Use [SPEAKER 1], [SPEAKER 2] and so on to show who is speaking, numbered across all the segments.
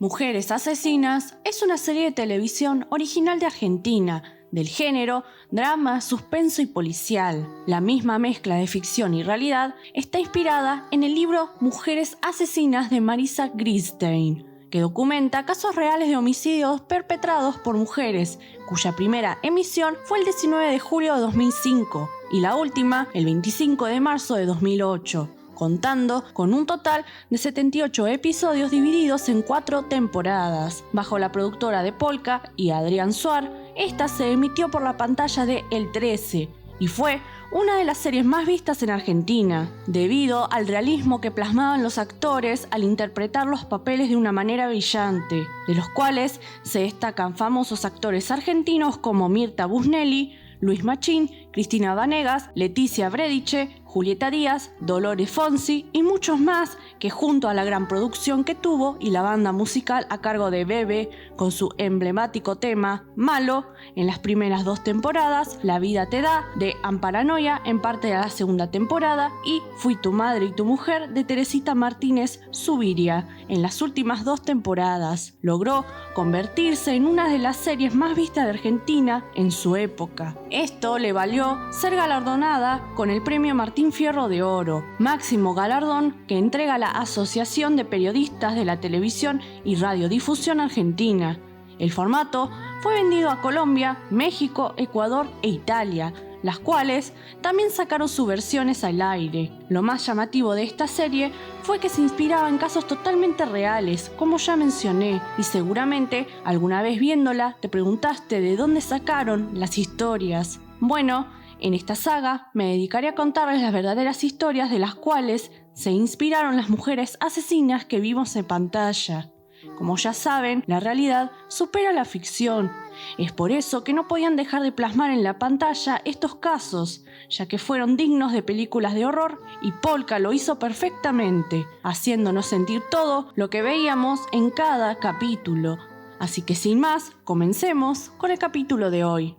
[SPEAKER 1] Mujeres Asesinas es una serie de televisión original de Argentina, del género drama, suspenso y policial. La misma mezcla de ficción y realidad está inspirada en el libro Mujeres Asesinas de Marisa Gridstein, que documenta casos reales de homicidios perpetrados por mujeres, cuya primera emisión fue el 19 de julio de 2005 y la última el 25 de marzo de 2008. Contando con un total de 78 episodios divididos en 4 temporadas. Bajo la productora de Polka y Adrián Suar, esta se emitió por la pantalla de El 13 y fue una de las series más vistas en Argentina, debido al realismo que plasmaban los actores al interpretar los papeles de una manera brillante, de los cuales se destacan famosos actores argentinos como Mirta Busnelli, Luis Machín, Cristina Vanegas, Leticia Brediche, Julieta Díaz, Dolores Fonsi y muchos más que junto a la gran producción que tuvo y la banda musical a cargo de Bebe con su emblemático tema Malo en las primeras 2 temporadas, La vida te da de Amparanoia en parte de la segunda temporada y Fui tu madre y tu mujer de Teresita Martínez Zuviria en las últimas 2 temporadas. Logró convertirse en una de las series más vistas de Argentina en su época. Esto le valió ser galardonada con el premio Martín Fierro de Oro, máximo galardón que entrega la Asociación de Periodistas de la Televisión y Radiodifusión Argentina. El formato fue vendido a Colombia, México, Ecuador e Italia, las cuales también sacaron sus versiones al aire. Lo más llamativo de esta serie fue que se inspiraba en casos totalmente reales, como ya mencioné, y seguramente alguna vez viéndola te preguntaste de dónde sacaron las historias. Bueno, en esta saga me dedicaré a contarles las verdaderas historias de las cuales se inspiraron las mujeres asesinas que vimos en pantalla. Como ya saben, la realidad supera la ficción. Es por eso que no podían dejar de plasmar en la pantalla estos casos, ya que fueron dignos de películas de horror y Polka lo hizo perfectamente, haciéndonos sentir todo lo que veíamos en cada capítulo. Así que sin más, comencemos con el capítulo de hoy.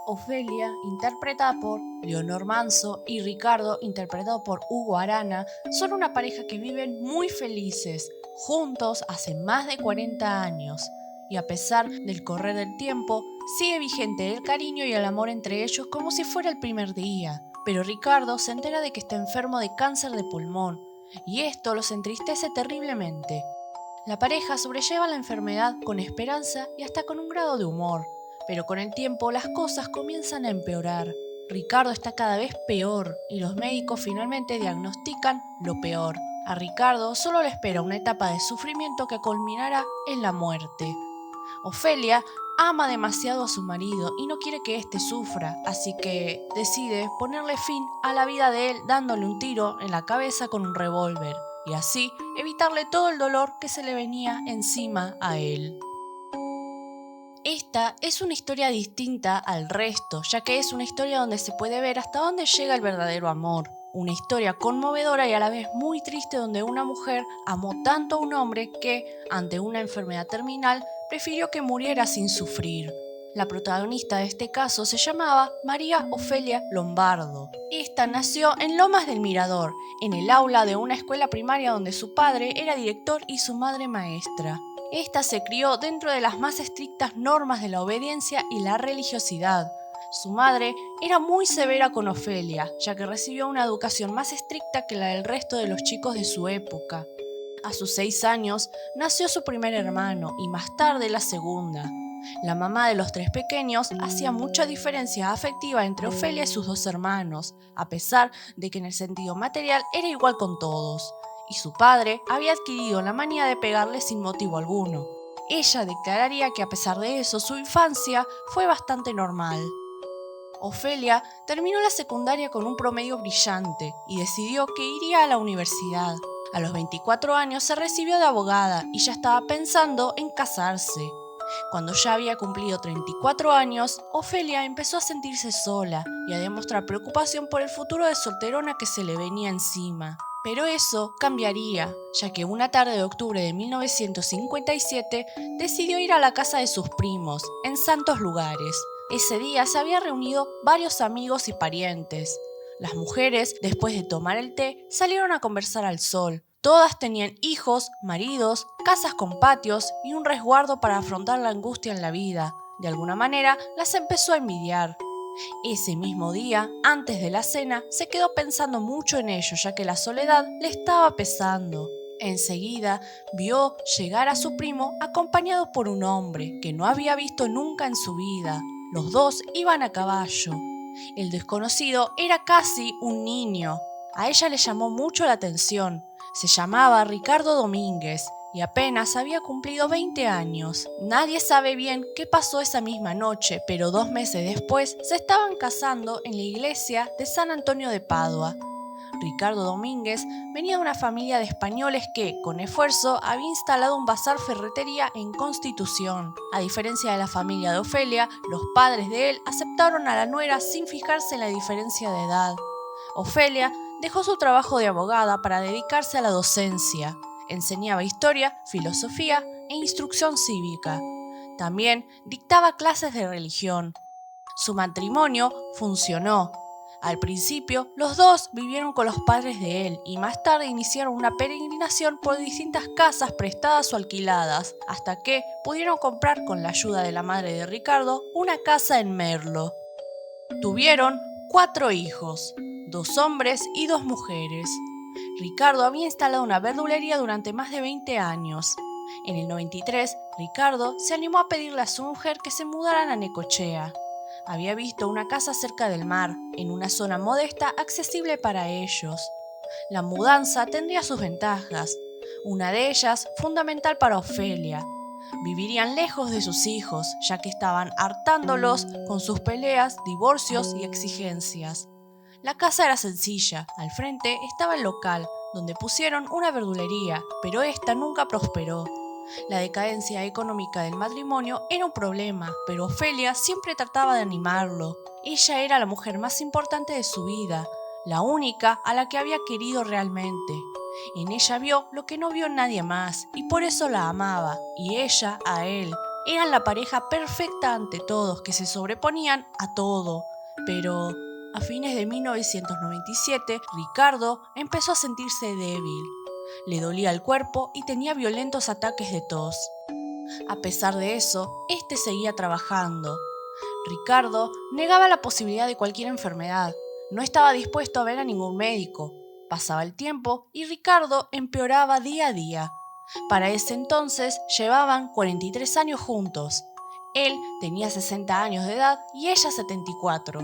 [SPEAKER 1] Ofelia, interpretada por Leonor Manso, y Ricardo, interpretado por Hugo Arana, son una pareja que viven muy felices, juntos hace más de 40 años. Y a pesar del correr del tiempo, sigue vigente el cariño y el amor entre ellos como si fuera el primer día. Pero Ricardo se entera de que está enfermo de cáncer de pulmón, y esto los entristece terriblemente. La pareja sobrelleva la enfermedad con esperanza y hasta con un grado de humor. Pero con el tiempo las cosas comienzan a empeorar. Ricardo está cada vez peor y los médicos finalmente diagnostican lo peor. A Ricardo solo le espera una etapa de sufrimiento que culminará en la muerte. Ofelia ama demasiado a su marido y no quiere que éste sufra, así que decide ponerle fin a la vida de él dándole un tiro en la cabeza con un revólver y así evitarle todo el dolor que se le venía encima a él. Esta es una historia distinta al resto, ya que es una historia donde se puede ver hasta dónde llega el verdadero amor. Una historia conmovedora y a la vez muy triste donde una mujer amó tanto a un hombre que, ante una enfermedad terminal, prefirió que muriera sin sufrir. La protagonista de este caso se llamaba María Ofelia Lombardo. Esta nació en Lomas del Mirador, en el aula de una escuela primaria donde su padre era director y su madre maestra. Esta se crió dentro de las más estrictas normas de la obediencia y la religiosidad. Su madre era muy severa con Ofelia, ya que recibió una educación más estricta que la del resto de los chicos de su época. A sus 6 años nació su primer hermano y más tarde la segunda. La mamá de los 3 pequeños hacía mucha diferencia afectiva entre Ofelia y sus 2 hermanos, a pesar de que en el sentido material era igual con todos. Y su padre había adquirido la manía de pegarle sin motivo alguno. Ella declararía que a pesar de eso su infancia fue bastante normal. Ofelia terminó la secundaria con un promedio brillante y decidió que iría a la universidad. A los 24 años se recibió de abogada y ya estaba pensando en casarse. Cuando ya había cumplido 34 años, Ofelia empezó a sentirse sola y a demostrar preocupación por el futuro de solterona que se le venía encima. Pero eso cambiaría, ya que una tarde de octubre de 1957 decidió ir a la casa de sus primos, en Santos Lugares. Ese día se habían reunido varios amigos y parientes. Las mujeres, después de tomar el té, salieron a conversar al sol. Todas tenían hijos, maridos, casas con patios y un resguardo para afrontar la angustia en la vida. De alguna manera, las empezó a envidiar. Ese mismo día, antes de la cena, se quedó pensando mucho en ello, ya que la soledad le estaba pesando. Enseguida vio llegar a su primo acompañado por un hombre que no había visto nunca en su vida. Los dos iban a caballo. El desconocido era casi un niño. A ella le llamó mucho la atención. Se llamaba Ricardo Domínguez y apenas había cumplido 20 años. Nadie sabe bien qué pasó esa misma noche, pero 2 meses después se estaban casando en la iglesia de San Antonio de Padua. Ricardo Domínguez venía de una familia de españoles que, con esfuerzo, había instalado un bazar ferretería en Constitución. A diferencia de la familia de Ofelia, los padres de él aceptaron a la nuera sin fijarse en la diferencia de edad. Ofelia dejó su trabajo de abogada para dedicarse a la docencia. Enseñaba historia, filosofía e instrucción cívica. También dictaba clases de religión. Su matrimonio funcionó. Al principio, los dos vivieron con los padres de él y más tarde iniciaron una peregrinación por distintas casas prestadas o alquiladas, hasta que pudieron comprar con la ayuda de la madre de Ricardo una casa en Merlo. Tuvieron 4 hijos, 2 hombres y 2 mujeres. Ricardo había instalado una verdulería durante más de 20 años. En el 93, Ricardo se animó a pedirle a su mujer que se mudaran a Necochea. Había visto una casa cerca del mar, en una zona modesta accesible para ellos. La mudanza tendría sus ventajas, una de ellas fundamental para Ofelia. Vivirían lejos de sus hijos, ya que estaban hartándolos con sus peleas, divorcios y exigencias. La casa era sencilla, al frente estaba el local, donde pusieron una verdulería, pero esta nunca prosperó. La decadencia económica del matrimonio era un problema, pero Ofelia siempre trataba de animarlo. Ella era la mujer más importante de su vida, la única a la que había querido realmente. En ella vio lo que no vio nadie más, y por eso la amaba, y ella a él. Eran la pareja perfecta ante todos, que se sobreponían a todo. Pero a fines de 1997, Ricardo empezó a sentirse débil. Le dolía el cuerpo y tenía violentos ataques de tos. A pesar de eso, seguía trabajando. Ricardo negaba la posibilidad de cualquier enfermedad. No estaba dispuesto a ver a ningún médico. Pasaba el tiempo y Ricardo empeoraba día a día. Para ese entonces llevaban 43 años juntos. Él tenía 60 años de edad y ella 74.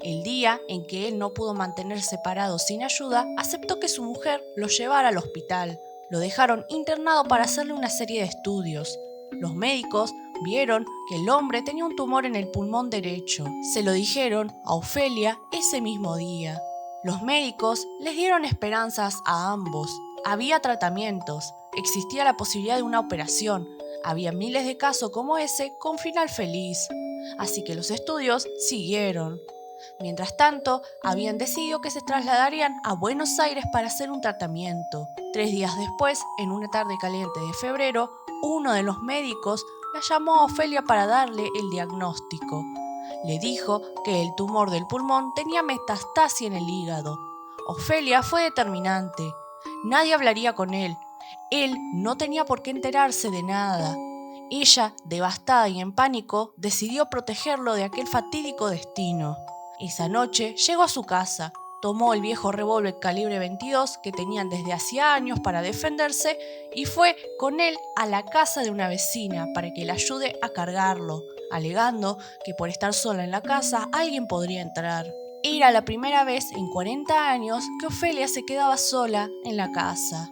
[SPEAKER 1] El día en que él no pudo mantenerse parado sin ayuda, aceptó que su mujer lo llevara al hospital. Lo dejaron internado para hacerle una serie de estudios. Los médicos vieron que el hombre tenía un tumor en el pulmón derecho. Se lo dijeron a Ofelia ese mismo día. Los médicos les dieron esperanzas a ambos. Había tratamientos, existía la posibilidad de una operación. Había miles de casos como ese con final feliz. Así que los estudios siguieron. Mientras tanto, habían decidido que se trasladarían a Buenos Aires para hacer un tratamiento. 3 días después, en una tarde caliente de febrero, uno de los médicos la llamó a Ofelia para darle el diagnóstico. Le dijo que el tumor del pulmón tenía metastasia en el hígado. Ofelia fue determinante. Nadie hablaría con él. Él no tenía por qué enterarse de nada. Ella, devastada y en pánico, decidió protegerlo de aquel fatídico destino. Esa noche llegó a su casa, tomó el viejo revólver calibre 22 que tenían desde hacía años para defenderse y fue con él a la casa de una vecina para que le ayude a cargarlo, alegando que por estar sola en la casa alguien podría entrar. Era la primera vez en 40 años que Ofelia se quedaba sola en la casa.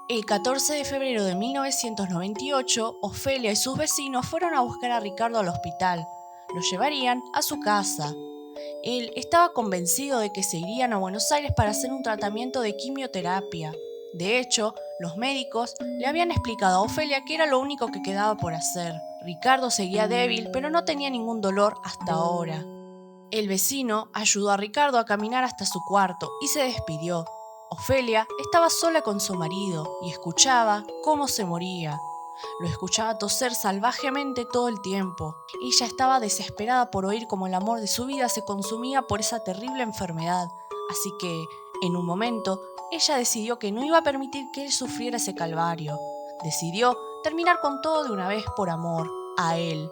[SPEAKER 1] El 14 de febrero de 1998, Ofelia y sus vecinos fueron a buscar a Ricardo al hospital. Lo llevarían a su casa. Él estaba convencido de que se irían a Buenos Aires para hacer un tratamiento de quimioterapia. De hecho, los médicos le habían explicado a Ofelia que era lo único que quedaba por hacer. Ricardo seguía débil, pero no tenía ningún dolor hasta ahora. El vecino ayudó a Ricardo a caminar hasta su cuarto y se despidió. Ofelia estaba sola con su marido y escuchaba cómo se moría. Lo escuchaba toser salvajemente todo el tiempo. Ella estaba desesperada por oír cómo el amor de su vida se consumía por esa terrible enfermedad. Así que, en un momento, ella decidió que no iba a permitir que él sufriera ese calvario. Decidió terminar con todo de una vez por amor a él.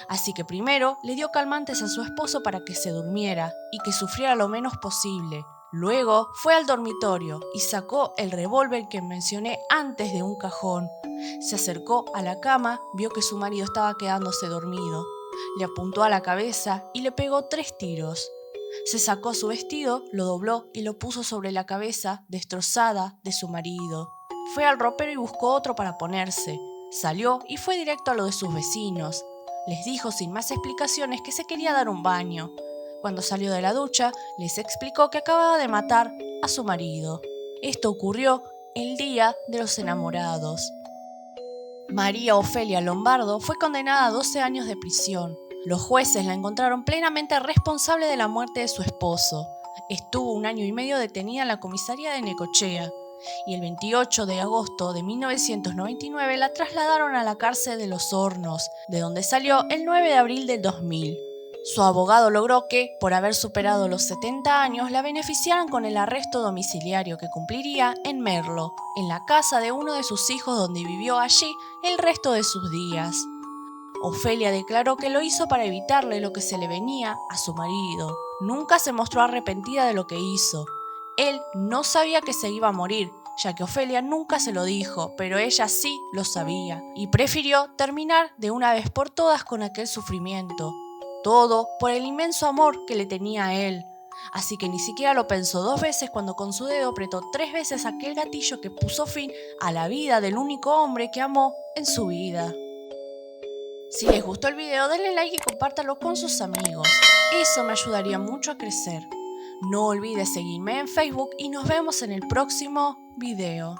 [SPEAKER 1] Así que primero le dio calmantes a su esposo para que se durmiera y que sufriera lo menos posible. Luego fue al dormitorio y sacó el revólver que mencioné antes de un cajón. Se acercó a la cama, vio que su marido estaba quedándose dormido. Le apuntó a la cabeza y le pegó 3 tiros. Se sacó su vestido, lo dobló y lo puso sobre la cabeza destrozada de su marido. Fue al ropero y buscó otro para ponerse. Salió y fue directo a lo de sus vecinos. Les dijo sin más explicaciones que se quería dar un baño. Cuando salió de la ducha, les explicó que acababa de matar a su marido. Esto ocurrió el día de los enamorados. María Ofelia Lombardo fue condenada a 12 años de prisión. Los jueces la encontraron plenamente responsable de la muerte de su esposo. Estuvo 1 año y medio detenida en la comisaría de Necochea y el 28 de agosto de 1999 la trasladaron a la cárcel de Los Hornos, de donde salió el 9 de abril del 2000. Su abogado logró que, por haber superado los 70 años, la beneficiaran con el arresto domiciliario que cumpliría en Merlo, en la casa de uno de sus hijos donde vivió allí el resto de sus días. Ofelia declaró que lo hizo para evitarle lo que se le venía a su marido. Nunca se mostró arrepentida de lo que hizo. Él no sabía que se iba a morir, ya que Ofelia nunca se lo dijo, pero ella sí lo sabía, y prefirió terminar de una vez por todas con aquel sufrimiento. Todo por el inmenso amor que le tenía a él. Así que ni siquiera lo pensó 2 veces cuando con su dedo apretó 3 veces aquel gatillo que puso fin a la vida del único hombre que amó en su vida. Si les gustó el video, denle like y compártalo con sus amigos. Eso me ayudaría mucho a crecer. No olvides seguirme en Facebook y nos vemos en el próximo video.